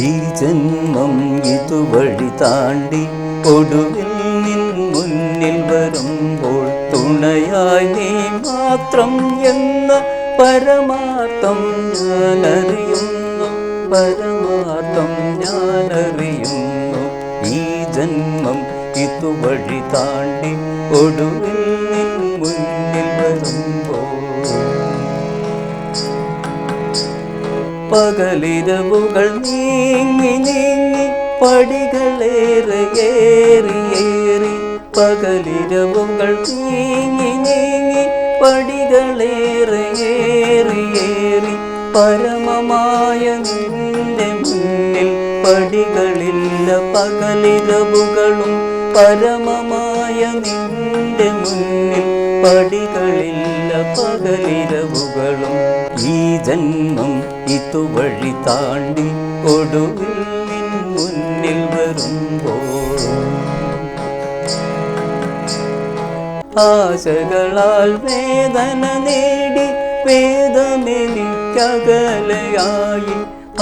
ഈ ജന്മം ഇതുവഴി താണ്ടി ഒടുവിൽ നിൻ മുന്നിൽ വരുമ്പോൾ തുണയായി നീ മാത്രം എന്ന പരമാർത്ഥം ഞാനറിയുന്നു, പരമാർത്ഥം ഞാനറിയുന്നു. ഈ ജന്മം ഇതുവഴി താണ്ടി ഒടുവിൽ നിൻ മുന്നിൽ വരുമ്പോൾ പകലിരവുകൾ നീങ്ങി നീങ്ങി പടികളേറെ ഏറി ഏറി, പകലിരവുകൾ നീങ്ങി നീങ്ങി പടികളേറെ ഏറി ഏറി, പരമമായ നിന്റെ മുന്നിൽ പടികളില്ല പകലിരവുകളും, പരമമായ നിന്റെ മുന്നിൽ പടികളില്ല പകലിരവുകളും. ഈ ജന്മം ഇതുവഴി താണ്ടി ഒടുവിൽ നിൻ മുന്നിൽ വരുമ്പോൾ ആശകളാൽ വേദന നേടി വേദമെനിക്കകലയായി,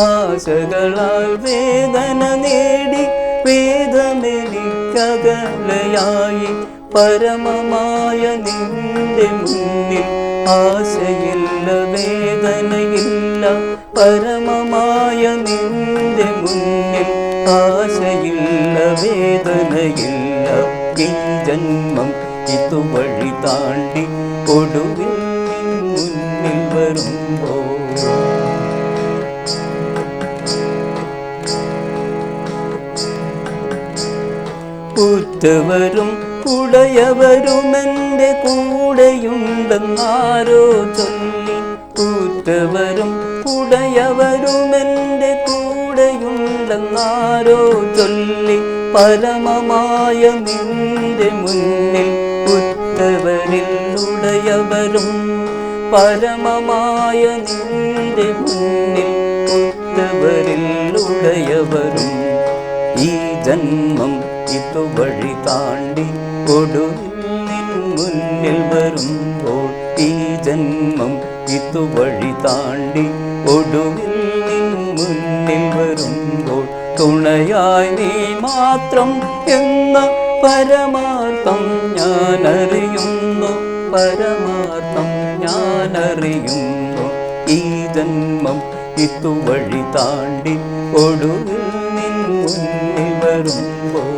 ആശകളാൽ വേദന നേടി വേദമെനിക്കകലയായി, പരമമായ നിന്റെ മുന്നിൽ ആശയില്ല വേദനയില്ല, പരമമായ നിന്റെ മുന്നിൽ ആശയില്ല വേദനയില്ല. ഈ ജന്മം ഇതുവഴി താണ്ടി ഒടുവിൽ നിൻ മുന്നിൽ വരുമ്പോൾ ഉറ്റവരും ഉടയവരുമെൻ്റെ കൂടെയുണ്ടെന്നാരോ ചൊല്ലി, ഉറ്റവരും ഉടയവരുമെൻ്റെ കൂടെയുണ്ടെന്നാരോ ചൊല്ലി, പരമമായ നിന്റെ മുന്നിൽ ഉറ്റവരിൽ ഉടയവരും, പരമമായ നിന്റെ മുന്നിൽ ഉറ്റവരിൽ ഉടയവരും. ഈ ജന്മം ഇതുവഴി താണ്ടി ഒടുവിൽ നിൻ മുന്നിൽ വരുമ്പോൾ, ഈ ജന്മം ഇതുവഴി താണ്ടി ഒടുവിൽ നിൻ മുന്നിൽ വരുമ്പോൾ തുണയായി നീ മാത്രം എന്ന പരമാർത്ഥം ഞാനറിയുന്നു, പരമാർത്ഥം ഞാനറിയുന്നു. ഈ ജന്മം ഇതുവഴി താണ്ടി ഒടുവിൽ നിൻ മുന്നിൽ വരുമ്പോൾ